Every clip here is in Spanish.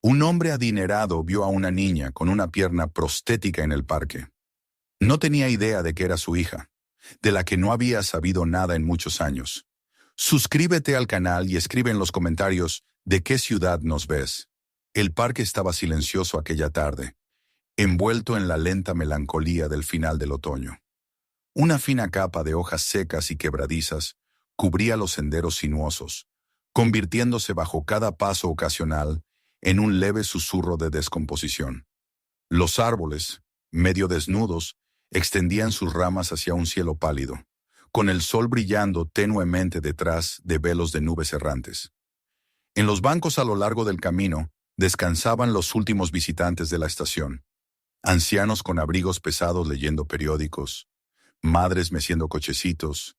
Un hombre adinerado vio a una niña con una pierna prostética en el parque. No tenía idea de que era su hija, de la que no había sabido nada en muchos años. Suscríbete al canal y escribe en los comentarios de qué ciudad nos ves. El parque estaba silencioso aquella tarde, envuelto en la lenta melancolía del final del otoño. Una fina capa de hojas secas y quebradizas cubría los senderos sinuosos, convirtiéndose bajo cada paso ocasional en un leve susurro de descomposición. Los árboles, medio desnudos, extendían sus ramas hacia un cielo pálido, con el sol brillando tenuemente detrás de velos de nubes errantes. En los bancos a lo largo del camino descansaban los últimos visitantes de la estación, ancianos con abrigos pesados leyendo periódicos, madres meciendo cochecitos,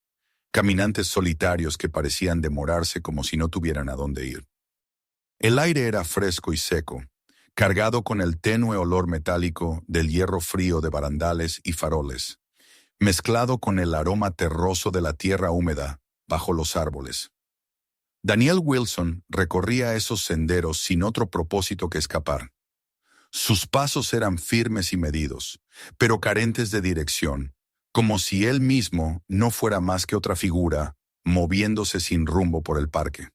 caminantes solitarios que parecían demorarse como si no tuvieran a dónde ir. El aire era fresco y seco, cargado con el tenue olor metálico del hierro frío de barandales y faroles, mezclado con el aroma terroso de la tierra húmeda bajo los árboles. Daniel Wilson recorría esos senderos sin otro propósito que escapar. Sus pasos eran firmes y medidos, pero carentes de dirección, como si él mismo no fuera más que otra figura moviéndose sin rumbo por el parque.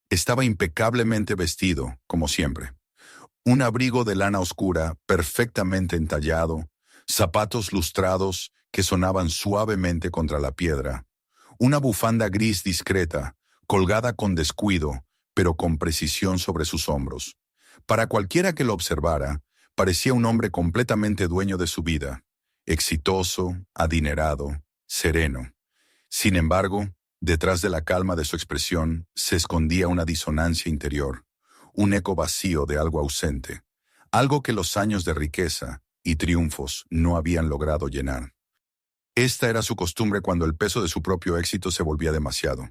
Estaba impecablemente vestido, como siempre. Un abrigo de lana oscura, perfectamente entallado, zapatos lustrados que sonaban suavemente contra la piedra, una bufanda gris discreta, colgada con descuido, pero con precisión sobre sus hombros. Para cualquiera que lo observara, parecía un hombre completamente dueño de su vida, exitoso, adinerado, sereno. Sin embargo, detrás de la calma de su expresión se escondía una disonancia interior, un eco vacío de algo ausente, algo que los años de riqueza y triunfos no habían logrado llenar. Esta era su costumbre cuando el peso de su propio éxito se volvía demasiado.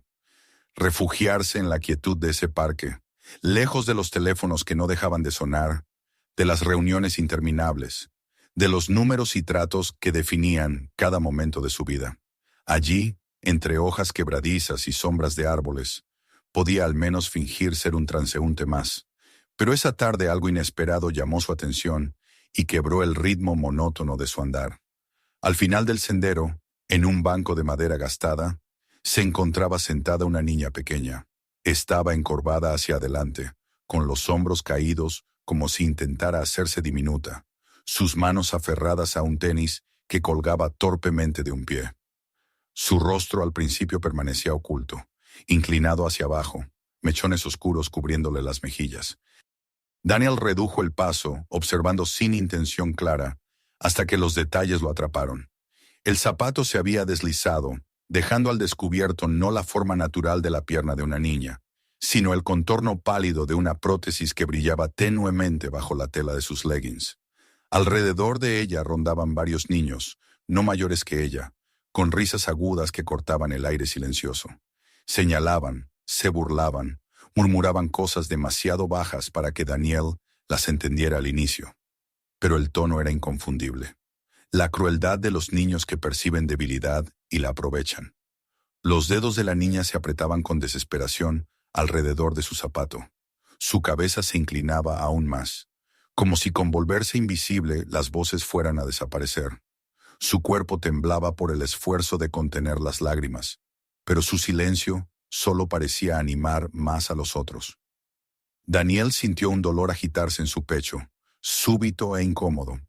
Refugiarse en la quietud de ese parque, lejos de los teléfonos que no dejaban de sonar, de las reuniones interminables, de los números y tratos que definían cada momento de su vida. Allí, entre hojas quebradizas y sombras de árboles, podía al menos fingir ser un transeúnte más. Pero esa tarde algo inesperado llamó su atención y quebró el ritmo monótono de su andar. Al final del sendero, en un banco de madera gastada, se encontraba sentada una niña pequeña. Estaba encorvada hacia adelante, con los hombros caídos como si intentara hacerse diminuta, sus manos aferradas a un tenis que colgaba torpemente de un pie. Su rostro al principio permanecía oculto, inclinado hacia abajo, mechones oscuros cubriéndole las mejillas. Daniel redujo el paso, observando sin intención clara, hasta que los detalles lo atraparon. El zapato se había deslizado, dejando al descubierto no la forma natural de la pierna de una niña, sino el contorno pálido de una prótesis que brillaba tenuemente bajo la tela de sus leggings. Alrededor de ella rondaban varios niños, no mayores que ella, con risas agudas que cortaban el aire silencioso. Señalaban, se burlaban, murmuraban cosas demasiado bajas para que Daniel las entendiera al inicio. Pero el tono era inconfundible. La crueldad de los niños que perciben debilidad y la aprovechan. Los dedos de la niña se apretaban con desesperación alrededor de su zapato. Su cabeza se inclinaba aún más, como si con volverse invisible las voces fueran a desaparecer. Su cuerpo temblaba por el esfuerzo de contener las lágrimas, pero su silencio solo parecía animar más a los otros. Daniel sintió un dolor agitarse en su pecho, súbito e incómodo.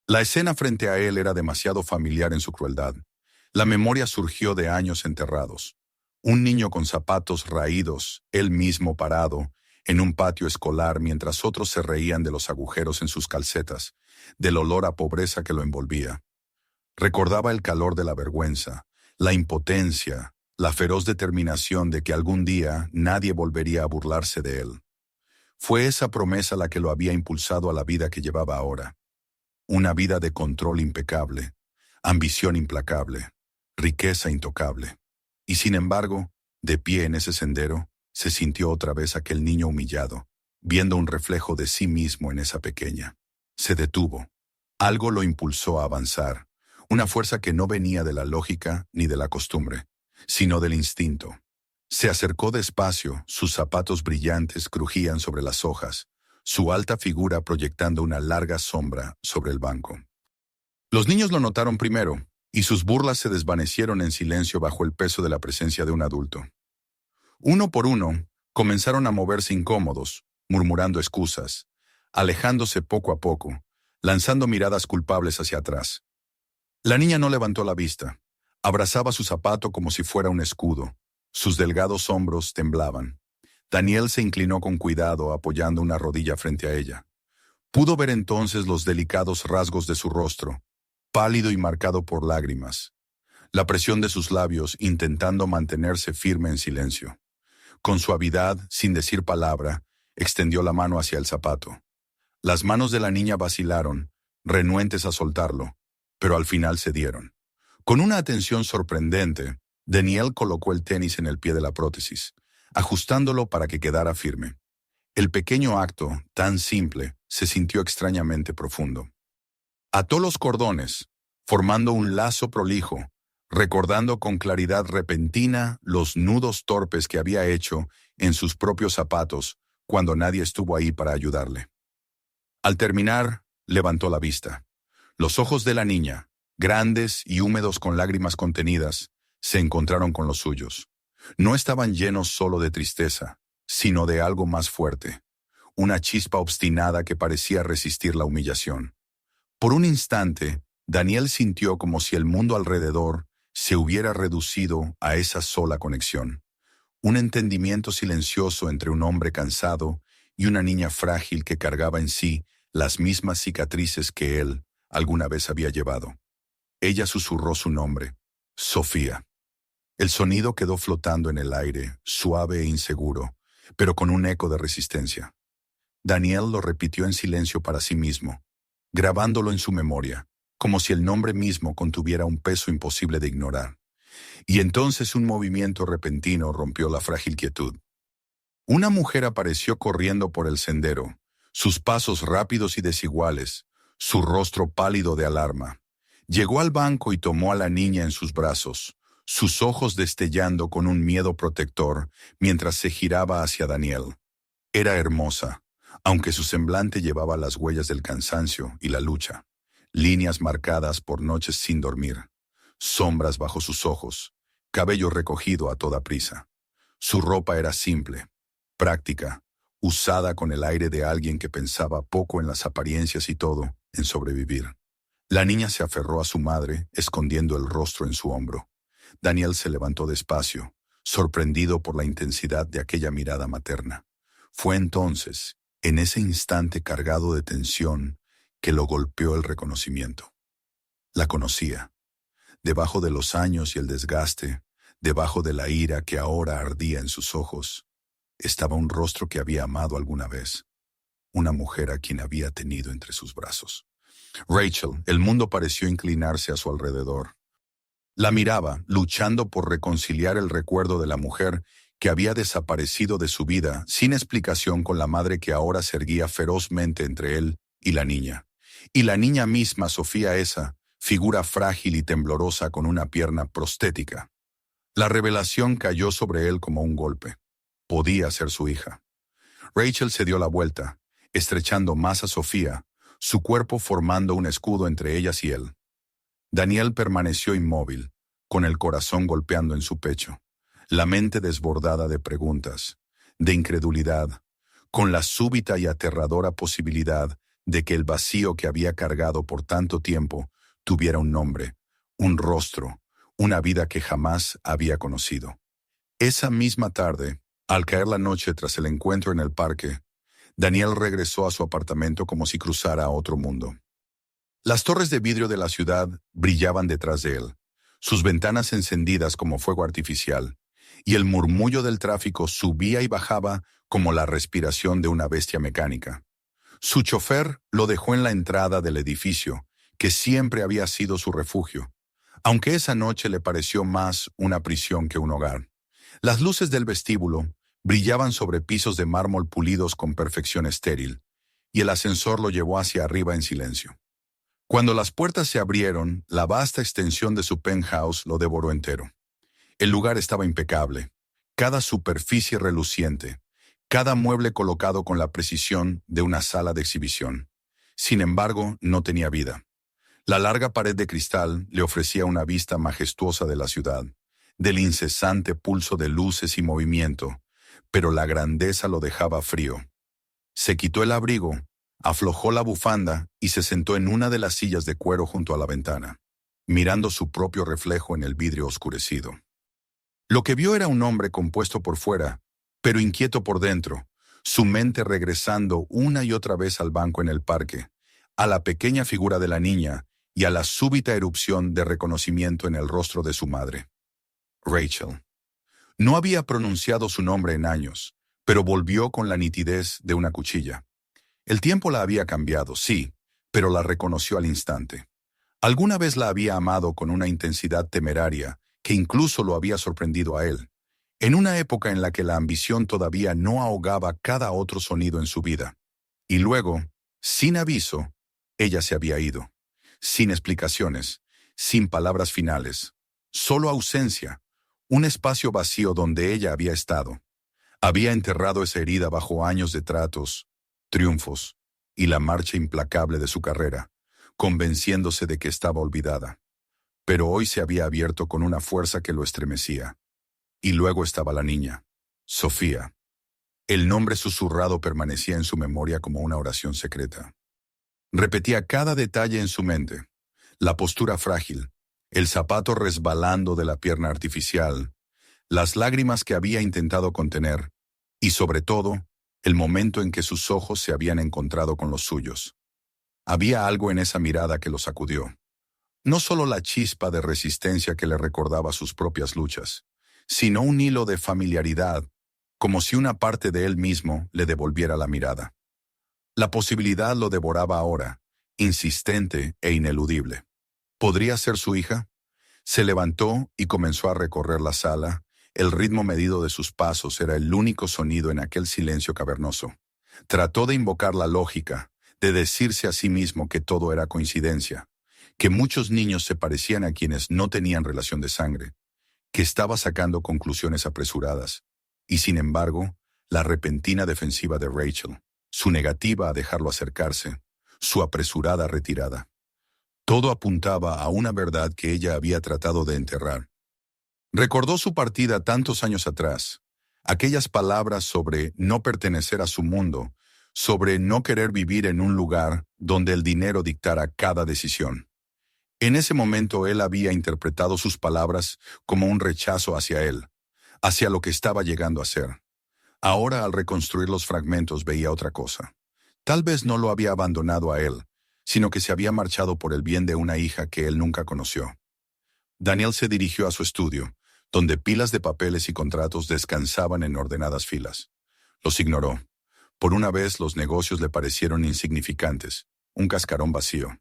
La escena frente a él era demasiado familiar en su crueldad. La memoria surgió de años enterrados. Un niño con zapatos raídos, él mismo parado, en un patio escolar mientras otros se reían de los agujeros en sus calcetas, del olor a pobreza que lo envolvía. Recordaba el calor de la vergüenza, la impotencia, la feroz determinación de que algún día nadie volvería a burlarse de él. Fue esa promesa la que lo había impulsado a la vida que llevaba ahora. Una vida de control impecable, ambición implacable, riqueza intocable. Y sin embargo, de pie en ese sendero, se sintió otra vez aquel niño humillado, viendo un reflejo de sí mismo en esa pequeña. Se detuvo. Algo lo impulsó a avanzar, una fuerza que no venía de la lógica ni de la costumbre, sino del instinto. Se acercó despacio, sus zapatos brillantes crujían sobre las hojas, su alta figura proyectando una larga sombra sobre el banco. Los niños lo notaron primero, y sus burlas se desvanecieron en silencio bajo el peso de la presencia de un adulto. Uno por uno, comenzaron a moverse incómodos, murmurando excusas, alejándose poco a poco, lanzando miradas culpables hacia atrás. La niña no levantó la vista. Abrazaba su zapato como si fuera un escudo. Sus delgados hombros temblaban. Daniel se inclinó con cuidado, apoyando una rodilla frente a ella. Pudo ver entonces los delicados rasgos de su rostro, pálido y marcado por lágrimas. La presión de sus labios intentando mantenerse firme en silencio. Con suavidad, sin decir palabra, extendió la mano hacia el zapato. Las manos de la niña vacilaron, renuentes a soltarlo, pero al final cedieron. Con una atención sorprendente, Daniel colocó el tenis en el pie de la prótesis, ajustándolo para que quedara firme. El pequeño acto, tan simple, se sintió extrañamente profundo. Ató los cordones, formando un lazo prolijo, recordando con claridad repentina los nudos torpes que había hecho en sus propios zapatos cuando nadie estuvo ahí para ayudarle. Al terminar, levantó la vista. Los ojos de la niña, grandes y húmedos con lágrimas contenidas, se encontraron con los suyos. No estaban llenos solo de tristeza, sino de algo más fuerte, una chispa obstinada que parecía resistir la humillación. Por un instante, Daniel sintió como si el mundo alrededor se hubiera reducido a esa sola conexión. Un entendimiento silencioso entre un hombre cansado y una niña frágil que cargaba en sí las mismas cicatrices que él alguna vez había llevado. Ella susurró su nombre, Sofía. El sonido quedó flotando en el aire, suave e inseguro, pero con un eco de resistencia. Daniel lo repitió en silencio para sí mismo, grabándolo en su memoria, como si el nombre mismo contuviera un peso imposible de ignorar. Y entonces un movimiento repentino rompió la frágil quietud. Una mujer apareció corriendo por el sendero, sus pasos rápidos y desiguales, su rostro pálido de alarma. Llegó al banco y tomó a la niña en sus brazos, sus ojos destellando con un miedo protector mientras se giraba hacia Daniel. Era hermosa, aunque su semblante llevaba las huellas del cansancio y la lucha, líneas marcadas por noches sin dormir, sombras bajo sus ojos, cabello recogido a toda prisa. Su ropa era simple, práctica, usada con el aire de alguien que pensaba poco en las apariencias y todo en sobrevivir. La niña se aferró a su madre, escondiendo el rostro en su hombro. Daniel se levantó despacio, sorprendido por la intensidad de aquella mirada materna. Fue entonces, en ese instante cargado de tensión, que lo golpeó el reconocimiento. La conocía. Debajo de los años y el desgaste, debajo de la ira que ahora ardía en sus ojos, estaba un rostro que había amado alguna vez, una mujer a quien había tenido entre sus brazos. Rachel, el mundo pareció inclinarse a su alrededor. La miraba, luchando por reconciliar el recuerdo de la mujer que había desaparecido de su vida sin explicación con la madre que ahora se erguía ferozmente entre él y la niña. Y la niña misma, Sofía esa, figura frágil y temblorosa con una pierna prostética. La revelación cayó sobre él como un golpe. Podía ser su hija. Rachel se dio la vuelta, estrechando más a Sofía, su cuerpo formando un escudo entre ellas y él. Daniel permaneció inmóvil, con el corazón golpeando en su pecho, la mente desbordada de preguntas, de incredulidad, con la súbita y aterradora posibilidad de que el vacío que había cargado por tanto tiempo tuviera un nombre, un rostro, una vida que jamás había conocido. Esa misma tarde, al caer la noche tras el encuentro en el parque, Daniel regresó a su apartamento como si cruzara a otro mundo. Las torres de vidrio de la ciudad brillaban detrás de él, sus ventanas encendidas como fuego artificial, y el murmullo del tráfico subía y bajaba como la respiración de una bestia mecánica. Su chofer lo dejó en la entrada del edificio, que siempre había sido su refugio, aunque esa noche le pareció más una prisión que un hogar. Las luces del vestíbulo brillaban sobre pisos de mármol pulidos con perfección estéril, y el ascensor lo llevó hacia arriba en silencio. Cuando las puertas se abrieron, la vasta extensión de su penthouse lo devoró entero. El lugar estaba impecable, cada superficie reluciente, cada mueble colocado con la precisión de una sala de exhibición. Sin embargo, no tenía vida. La larga pared de cristal le ofrecía una vista majestuosa de la ciudad, del incesante pulso de luces y movimiento, pero la grandeza lo dejaba frío. Se quitó el abrigo, aflojó la bufanda y se sentó en una de las sillas de cuero junto a la ventana, mirando su propio reflejo en el vidrio oscurecido. Lo que vio era un hombre compuesto por fuera, pero inquieto por dentro, su mente regresando una y otra vez al banco en el parque, a la pequeña figura de la niña y a la súbita erupción de reconocimiento en el rostro de su madre. Rachel. No había pronunciado su nombre en años, pero volvió con la nitidez de una cuchilla. El tiempo la había cambiado, sí, pero la reconoció al instante. Alguna vez la había amado con una intensidad temeraria que incluso lo había sorprendido a él, en una época en la que la ambición todavía no ahogaba cada otro sonido en su vida. Y luego, sin aviso, ella se había ido, sin explicaciones, sin palabras finales, solo ausencia, un espacio vacío donde ella había estado. Había enterrado esa herida bajo años de tratos, triunfos y la marcha implacable de su carrera, convenciéndose de que estaba olvidada. Pero hoy se había abierto con una fuerza que lo estremecía. Y luego estaba la niña, Sofía. El nombre susurrado permanecía en su memoria como una oración secreta. Repetía cada detalle en su mente: la postura frágil, el zapato resbalando de la pierna artificial, las lágrimas que había intentado contener, y sobre todo, el momento en que sus ojos se habían encontrado con los suyos. Había algo en esa mirada que lo sacudió. No solo la chispa de resistencia que le recordaba sus propias luchas, sino un hilo de familiaridad, como si una parte de él mismo le devolviera la mirada. La posibilidad lo devoraba ahora, insistente e ineludible. ¿Podría ser su hija? Se levantó y comenzó a recorrer la sala. El ritmo medido de sus pasos era el único sonido en aquel silencio cavernoso. Trató de invocar la lógica, de decirse a sí mismo que todo era coincidencia, que muchos niños se parecían a quienes no tenían relación de sangre, que estaba sacando conclusiones apresuradas. Y sin embargo, la repentina defensiva de Rachel, su negativa a dejarlo acercarse, su apresurada retirada. Todo apuntaba a una verdad que ella había tratado de enterrar. Recordó su partida tantos años atrás, aquellas palabras sobre no pertenecer a su mundo, sobre no querer vivir en un lugar donde el dinero dictara cada decisión. En ese momento él había interpretado sus palabras como un rechazo hacia él, hacia lo que estaba llegando a ser. Ahora, al reconstruir los fragmentos, veía otra cosa. Tal vez no lo había abandonado a él, sino que se había marchado por el bien de una hija que él nunca conoció. Daniel se dirigió a su estudio, donde pilas de papeles y contratos descansaban en ordenadas filas. Los ignoró. Por una vez los negocios le parecieron insignificantes, un cascarón vacío.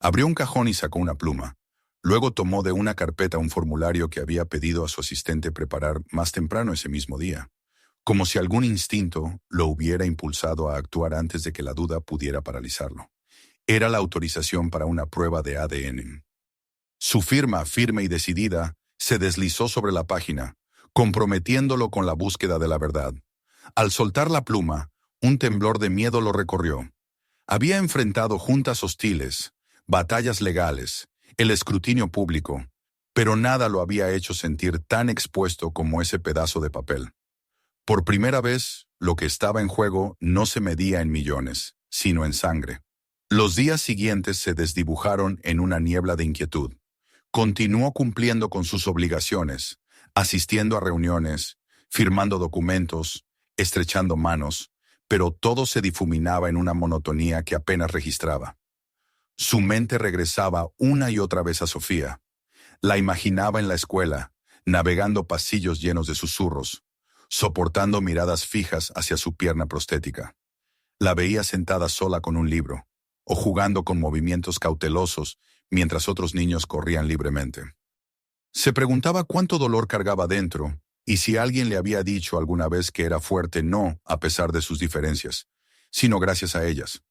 Abrió un cajón y sacó una pluma. Luego tomó de una carpeta un formulario que había pedido a su asistente preparar más temprano ese mismo día, como si algún instinto lo hubiera impulsado a actuar antes de que la duda pudiera paralizarlo. Era la autorización para una prueba de ADN. Su firma, firme y decidida, se deslizó sobre la página, comprometiéndolo con la búsqueda de la verdad. Al soltar la pluma, un temblor de miedo lo recorrió. Había enfrentado juntas hostiles, batallas legales, el escrutinio público, pero nada lo había hecho sentir tan expuesto como ese pedazo de papel. Por primera vez, lo que estaba en juego no se medía en millones, sino en sangre. Los días siguientes se desdibujaron en una niebla de inquietud. Continuó cumpliendo con sus obligaciones, asistiendo a reuniones, firmando documentos, estrechando manos, pero todo se difuminaba en una monotonía que apenas registraba. Su mente regresaba una y otra vez a Sofía. La imaginaba en la escuela, navegando pasillos llenos de susurros, soportando miradas fijas hacia su pierna prostética. La veía sentada sola con un libro, o jugando con movimientos cautelosos mientras otros niños corrían libremente. Se preguntaba cuánto dolor cargaba dentro y si alguien le había dicho alguna vez que era fuerte no a pesar de sus diferencias, sino gracias a ellas.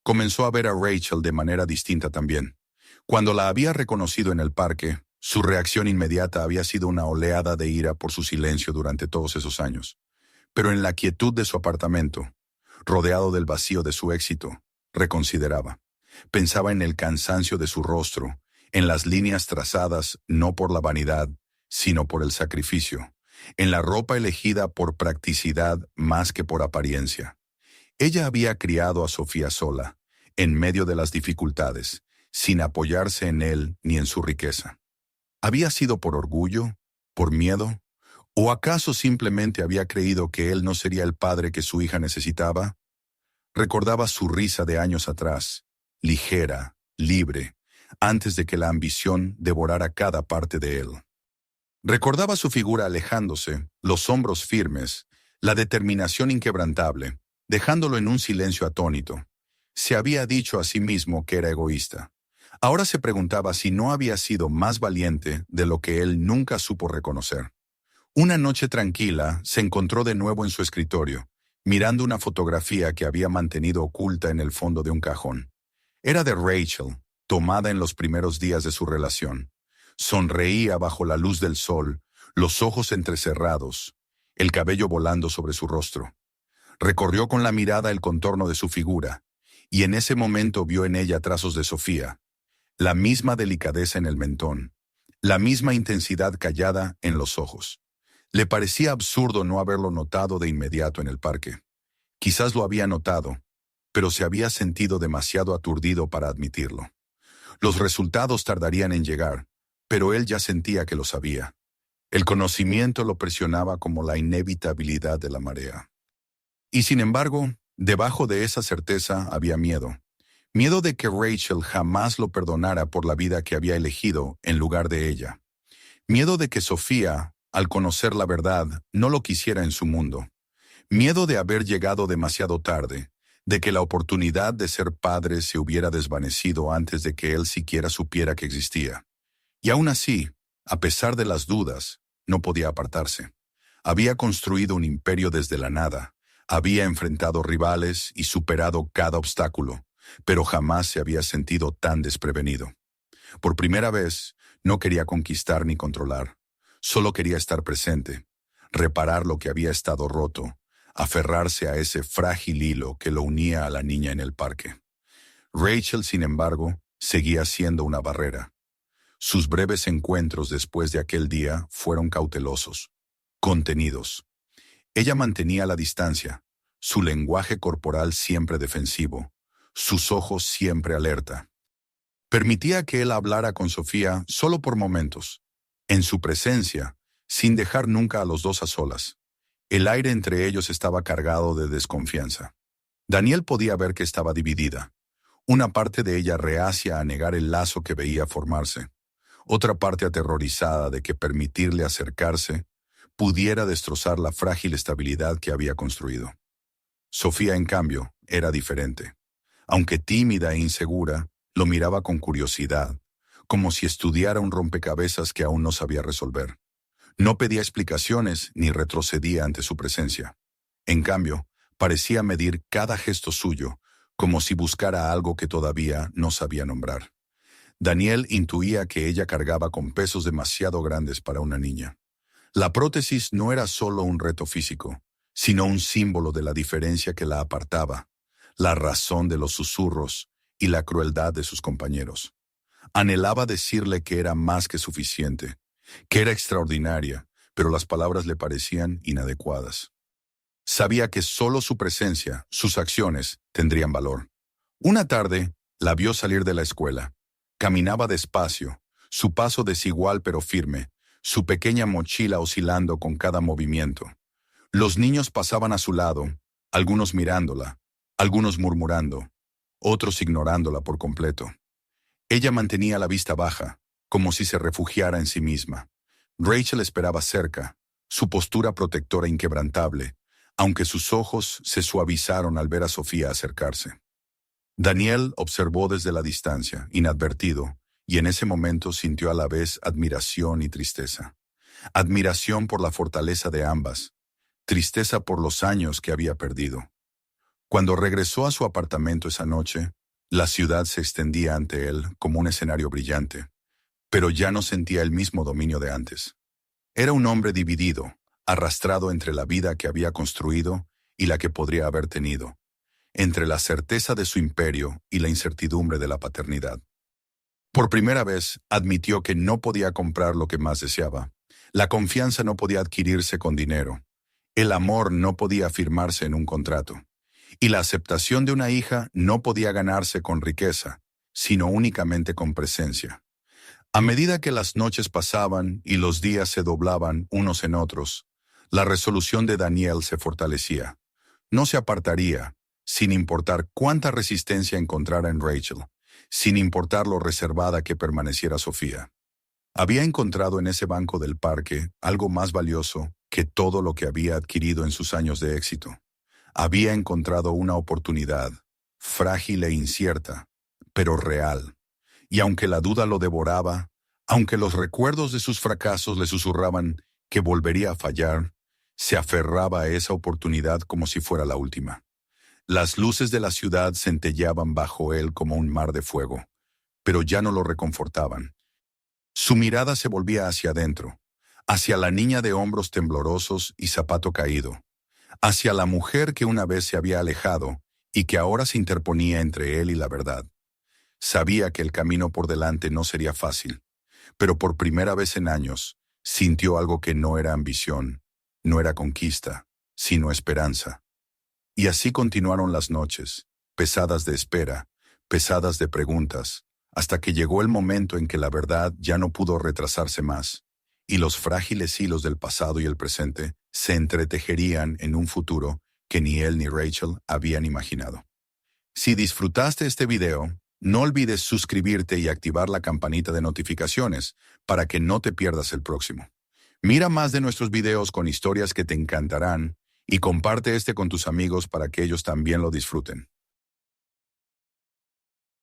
Comenzó a ver a Rachel de manera distinta también. Cuando la había reconocido en el parque, su reacción inmediata había sido una oleada de ira por su silencio durante todos esos años. Pero en la quietud de su apartamento, rodeado del vacío de su éxito, reconsideraba. Pensaba en el cansancio de su rostro, en las líneas trazadas no por la vanidad, sino por el sacrificio, en la ropa elegida por practicidad más que por apariencia. Ella había criado a Sofía sola, en medio de las dificultades, sin apoyarse en él ni en su riqueza. ¿Había sido por orgullo? ¿Por miedo? ¿O acaso simplemente había creído que él no sería el padre que su hija necesitaba? Recordaba su risa de años atrás, ligera, libre, antes de que la ambición devorara cada parte de él. Recordaba su figura alejándose, los hombros firmes, la determinación inquebrantable, dejándolo en un silencio atónito. Se había dicho a sí mismo que era egoísta. Ahora se preguntaba si no había sido más valiente de lo que él nunca supo reconocer. Una noche tranquila, se encontró de nuevo en su escritorio, mirando una fotografía que había mantenido oculta en el fondo de un cajón. Era de Rachel, tomada en los primeros días de su relación. Sonreía bajo la luz del sol, los ojos entrecerrados, el cabello volando sobre su rostro. Recorrió con la mirada el contorno de su figura, y en ese momento vio en ella trazos de Sofía, la misma delicadeza en el mentón, la misma intensidad callada en los ojos. Le parecía absurdo no haberlo notado de inmediato en el parque. Quizás lo había notado, pero se había sentido demasiado aturdido para admitirlo. Los resultados tardarían en llegar, pero él ya sentía que lo sabía. El conocimiento lo presionaba como la inevitabilidad de la marea. Y sin embargo, debajo de esa certeza había miedo. Miedo de que Rachel jamás lo perdonara por la vida que había elegido en lugar de ella. Miedo de que Sofía, al conocer la verdad, no lo quisiera en su mundo. Miedo de haber llegado demasiado tarde, de que la oportunidad de ser padre se hubiera desvanecido antes de que él siquiera supiera que existía. Y aún así, a pesar de las dudas, no podía apartarse. Había construido un imperio desde la nada, había enfrentado rivales y superado cada obstáculo, pero jamás se había sentido tan desprevenido. Por primera vez, no quería conquistar ni controlar. Solo quería estar presente, reparar lo que había estado roto, aferrarse a ese frágil hilo que lo unía a la niña en el parque. Rachel, sin embargo, seguía siendo una barrera. Sus breves encuentros después de aquel día fueron cautelosos, contenidos. Ella mantenía la distancia, su lenguaje corporal siempre defensivo, sus ojos siempre alerta. Permitía que él hablara con Sofía solo por momentos, en su presencia, sin dejar nunca a los dos a solas. El aire entre ellos estaba cargado de desconfianza. Daniel podía ver que estaba dividida. Una parte de ella reacia a negar el lazo que veía formarse. Otra parte aterrorizada de que permitirle acercarse pudiera destrozar la frágil estabilidad que había construido. Sofía, en cambio, era diferente. Aunque tímida e insegura, lo miraba con curiosidad, como si estudiara un rompecabezas que aún no sabía resolver. No pedía explicaciones ni retrocedía ante su presencia. En cambio, parecía medir cada gesto suyo, como si buscara algo que todavía no sabía nombrar. Daniel intuía que ella cargaba con pesos demasiado grandes para una niña. La prótesis no era solo un reto físico, sino un símbolo de la diferencia que la apartaba, la razón de los susurros y la crueldad de sus compañeros. Anhelaba decirle que era más que suficiente, que era extraordinaria, pero las palabras le parecían inadecuadas. Sabía que solo su presencia, sus acciones, tendrían valor. Una tarde, la vio salir de la escuela. Caminaba despacio, su paso desigual pero firme, su pequeña mochila oscilando con cada movimiento. Los niños pasaban a su lado, algunos mirándola, algunos murmurando, otros ignorándola por completo. Ella mantenía la vista baja, como si se refugiara en sí misma. Rachel esperaba cerca, su postura protectora inquebrantable, aunque sus ojos se suavizaron al ver a Sofía acercarse. Daniel observó desde la distancia, inadvertido, y en ese momento sintió a la vez admiración y tristeza. Admiración por la fortaleza de ambas, tristeza por los años que había perdido. Cuando regresó a su apartamento esa noche, la ciudad se extendía ante él como un escenario brillante, pero ya no sentía el mismo dominio de antes. Era un hombre dividido, arrastrado entre la vida que había construido y la que podría haber tenido, entre la certeza de su imperio y la incertidumbre de la paternidad. Por primera vez, admitió que no podía comprar lo que más deseaba. La confianza no podía adquirirse con dinero. El amor no podía firmarse en un contrato. Y la aceptación de una hija no podía ganarse con riqueza, sino únicamente con presencia. A medida que las noches pasaban y los días se doblaban unos en otros, la resolución de Daniel se fortalecía. No se apartaría, sin importar cuánta resistencia encontrara en Rachel, sin importar lo reservada que permaneciera Sofía. Había encontrado en ese banco del parque algo más valioso que todo lo que había adquirido en sus años de éxito. Había encontrado una oportunidad, frágil e incierta, pero real. Y aunque la duda lo devoraba, aunque los recuerdos de sus fracasos le susurraban que volvería a fallar, se aferraba a esa oportunidad como si fuera la última. Las luces de la ciudad centelleaban bajo él como un mar de fuego, pero ya no lo reconfortaban. Su mirada se volvía hacia adentro, hacia la niña de hombros temblorosos y zapato caído, hacia la mujer que una vez se había alejado y que ahora se interponía entre él y la verdad. Sabía que el camino por delante no sería fácil, pero por primera vez en años sintió algo que no era ambición, no era conquista, sino esperanza. Y así continuaron las noches, pesadas de espera, pesadas de preguntas, hasta que llegó el momento en que la verdad ya no pudo retrasarse más, y los frágiles hilos del pasado y el presente se entretejerían en un futuro que ni él ni Rachel habían imaginado. Si disfrutaste este video, no olvides suscribirte y activar la campanita de notificaciones para que no te pierdas el próximo. Mira más de nuestros videos con historias que te encantarán y comparte este con tus amigos para que ellos también lo disfruten.